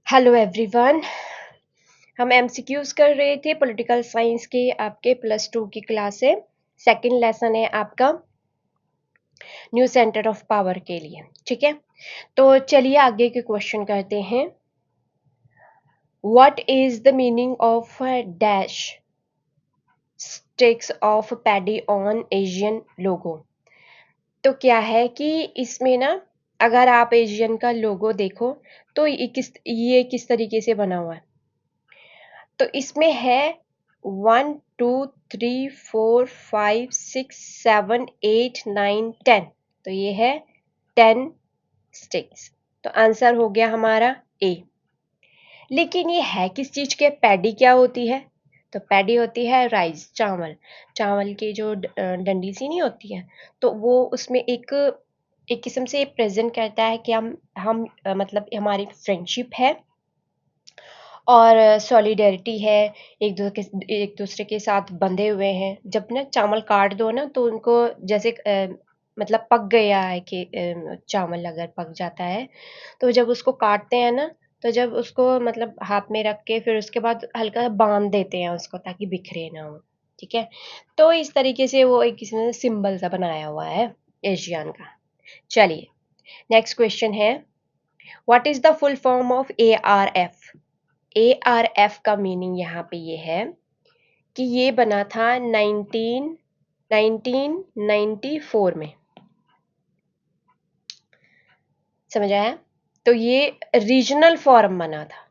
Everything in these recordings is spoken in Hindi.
Hello everyone. हम एमसीक्यूज कर रहे थे पॉलिटिकल साइंस के आपके +2 की क्लास से। सेकंड लेसन है आपका न्यू सेंटर ऑफ पावर के लिए। ठीक है, तो चलिए आगे के क्वेश्चन करते हैं। What is the meaning of dash sticks of paddy on ASEAN logo? तो क्या है कि इसमें ना, अगर आप एशियन का लोगो देखो तो ये किस तरीके से बना हुआ है। तो इसमें है 1 2 3 4 5 6 7 8 9 10। तो ये है 10 स्टिक्स। तो आंसर हो गया हमारा ए। लेकिन ये है किस चीज के? पैडी क्या होती है? तो पैडी होती है राइस, चावल। चावल की जो डंडी सी नहीं होती है, तो वो उसमें एक एक किस्म से प्रेजेंट करता है कि हम मतलब हमारी फ्रेंडशिप है और सॉलिडेरिटी है, एक दूसरे के साथ बंधे हुए हैं। जब ना चावल काट दो ना, तो उनको जैसे मतलब पक गया है कि चावल अगर पक जाता है, तो जब उसको काटते हैं ना, तो जब उसको मतलब हाथ में रख के फिर उसके बाद हल्का बांध देते हैं उसको ताकि बिखरे ना हो। ठीक है, तो इस तरीके से वो एक किसी ने सिंबल सा बनाया हुआ है एशियन का। चलिए, नेक्स्ट क्वेश्चन है, what is the full form of ARF? ARF का मीनिंग यहाँ पे ये है कि ये बना था 1994 में। समझ आया? तो ये रीजनल फोरम बना था,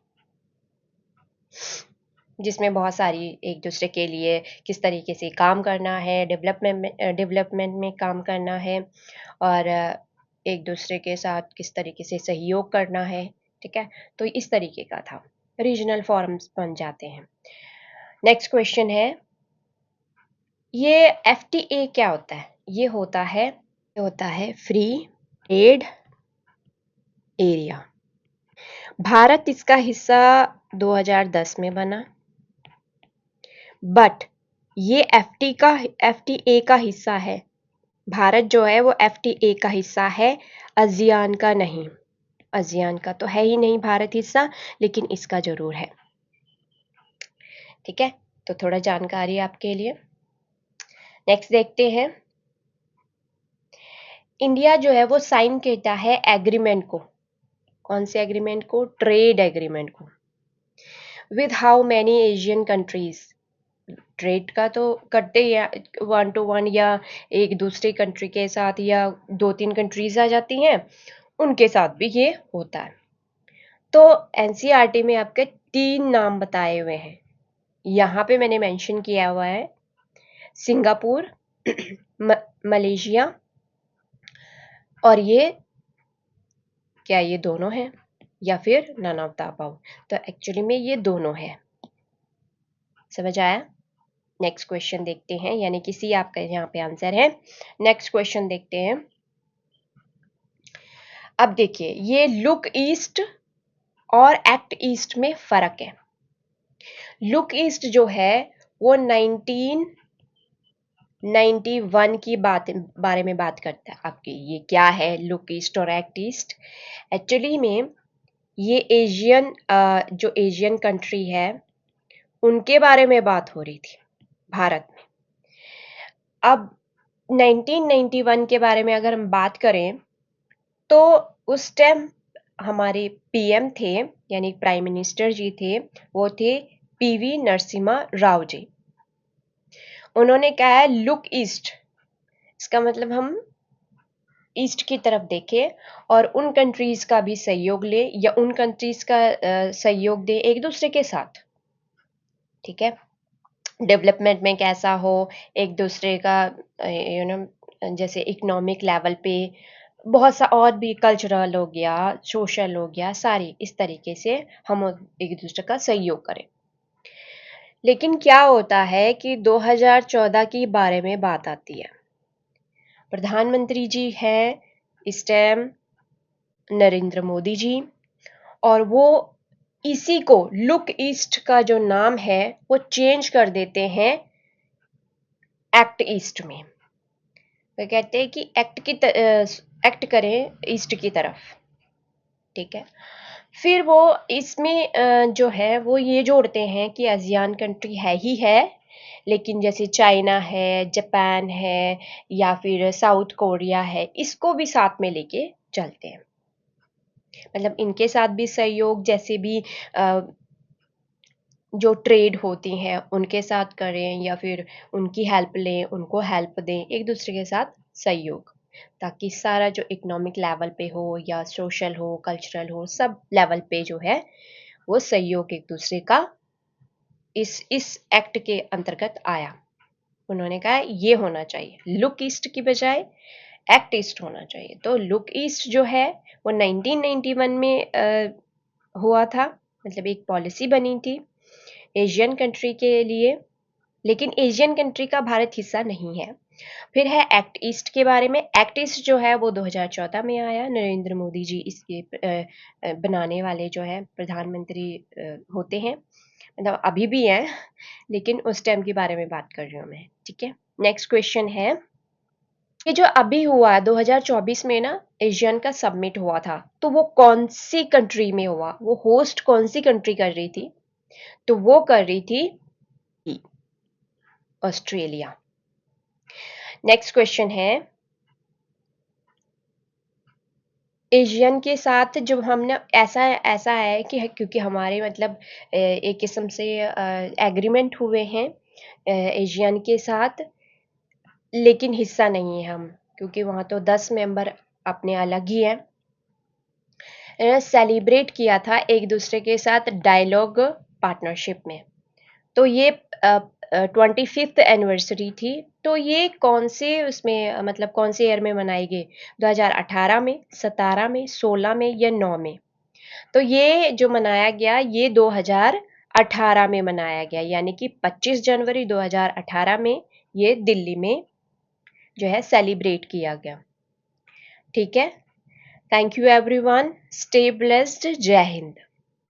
जिसमें बहुत सारी एक दूसरे के लिए किस तरीके से काम करना है, डेवलपमेंट में काम करना है, और एक दूसरे के साथ किस तरीके से सहयोग करना है। ठीक है, तो इस तरीके का था, रीजनल फोरम्स बन जाते हैं। नेक्स्ट क्वेश्चन है, ये FTA क्या होता है? ये होता है फ्री ट्रेड एरिया। भारत इसका हिस्सा 2010 में बना, बट ये FTA का हिस्सा है। भारत जो है वो FTA का हिस्सा है, ASEAN का नहीं। ASEAN का तो है ही नहीं भारत हिस्सा, लेकिन इसका जरूर है। ठीक है, तो थोड़ा जानकारी आपके लिए। नेक्स्ट देखते हैं, इंडिया जो है वो साइन करता है एग्रीमेंट को। कौन से एग्रीमेंट को? ट्रेड एग्रीमेंट को। With how many Asian countries? Trade का तो करते ही 1 to 1, या एक दूसरी कंट्री के साथ, या 2-3 कंट्रीज आ जाती हैं, उनके साथ भी ये होता है। तो NCERT में आपके 3 नाम बताए हुए हैं, यहाँ पे मैंने मेंशन किया हुआ है, सिंगापुर, मलेशिया, और ये क्या ये दोनों हैं या फिर नन ऑफ द अबव? तो एक्चुअली में ये दोनों है। समझ आया? नेक्स्ट क्वेश्चन देखते हैं, यानी कि सी आपका यहाँ पे आंसर है। नेक्स्ट क्वेश्चन देखते हैं। अब देखिए, ये लुक ईस्ट और एक्ट ईस्ट में फर्क है। लुक ईस्ट जो है वो 1991 की बारे में बात करता है। आपकी ये क्या है लुक ईस्ट और एक्ट ईस्ट? एक्चुअली में ये जो एशियन कंट्री है, उनके बारे में बात हो रही थी भारत में। अब 1991 के बारे में अगर हम बात करें, तो उस टाइम हमारे PM थे, यानी प्राइम मिनिस्टर जी थे, वो थे PV नरसिम्हा राव जी। उन्होंने कहा है लुक ईस्ट, इसका मतलब हम ईस्ट की तरफ देखें और उन कंट्रीज का भी सहयोग ले, या उन कंट्रीज का सहयोग दे एक दूसरे के साथ। ठीक है, डेवलपमेंट में कैसा हो, एक दूसरे का जैसे इकोनॉमिक लेवल पे, बहुत सा और भी, कल्चरल हो गया, सोशल हो गया, सारी इस तरीके से हम एक दूसरे का सहयोग करें। लेकिन क्या होता है कि 2014 की बारे में बात आती है। प्रधानमंत्री जी हैं इस टाइम नरेंद्र मोदी जी, और वो इसी को लुक ईस्ट का जो नाम है वो चेंज कर देते हैं एक्ट ईस्ट में। वो कहते हैं कि एक्ट करें ईस्ट की तरफ। ठीक है, फिर वो इसमें जो है वो ये जोड़ते हैं कि आसियान कंट्री है ही है, लेकिन जैसे चाइना है, जापान है या फिर साउथ कोरिया है, इसको भी साथ में लेके चलते हैं। मतलब इनके साथ भी सहयोग, जैसे भी जो ट्रेड होती हैं उनके साथ करें या फिर उनकी हेल्प लें, उनको हेल्प दें, एक दूसरे के साथ सहयोग, ताकि सारा जो इकोनॉमिक लेवल पे हो या सोशल हो, कल्चरल हो, सब लेवल पे जो है वो सहयोग एक दूसरे का इस एक्ट के अंतर्गत आया। उन्होंने कहा ये होना चाहिए, लुक ईस्ट की बजाय एक्ट ईस्ट होना चाहिए। तो लुक ईस्ट जो है वो 1991 में हुआ था, मतलब एक पॉलिसी बनी थी एशियन कंट्री के लिए, लेकिन एशियन कंट्री का भारत हिस्सा नहीं है। फिर है एक्ट ईस्ट के बारे में। एक्ट ईस्ट जो है वो 2014 में आया। नरेंद्र मोदी जी इसके बनाने वाले जो है प्रधानमंत्री होते हैं, मतलब अभी भी हैं, लेकिन उस टाइम के बारे में बात कर रही हूँ मैं। ठीक है, नेक्स्ट क्वेश्चन है, ये जो अभी हुआ 2024 में ना एशियन का समिट हुआ था, तो वो कौन सी कंट्री में हुआ, वो होस्ट कौन सी कंट्री कर रही थी? तो वो कर रही थी ऑस्ट्रेलिया। नेक्स्ट क्वेश्चन है, एशियन के साथ जब हमने ऐसा ऐसा है कि क्योंकि हमारे मतलब एक किस्म से एग्रीमेंट हुए हैं एशियन के साथ, लेकिन हिस्सा नहीं है हम, क्योंकि वहाँ तो 10 मेंबर अपने अलग ही हैं। सेलिब्रेट किया था एक दूसरे के साथ डायलॉग पार्टनरशिप में। तो ये 25th एनिवर्सरी थी। तो ये कौन से उसमें मतलब कौन से ईयर में मनाई गई? 2018 में, 17 में, 16 में या 9 में? तो ये जो मनाया गया ये 2018 में मनाया गया, यानी कि 25 जनवरी 2018 में ये दिल्ली में जो है सेलिब्रेट किया गया। ठीक है, thank you everyone, stay blessed, जय हिंद।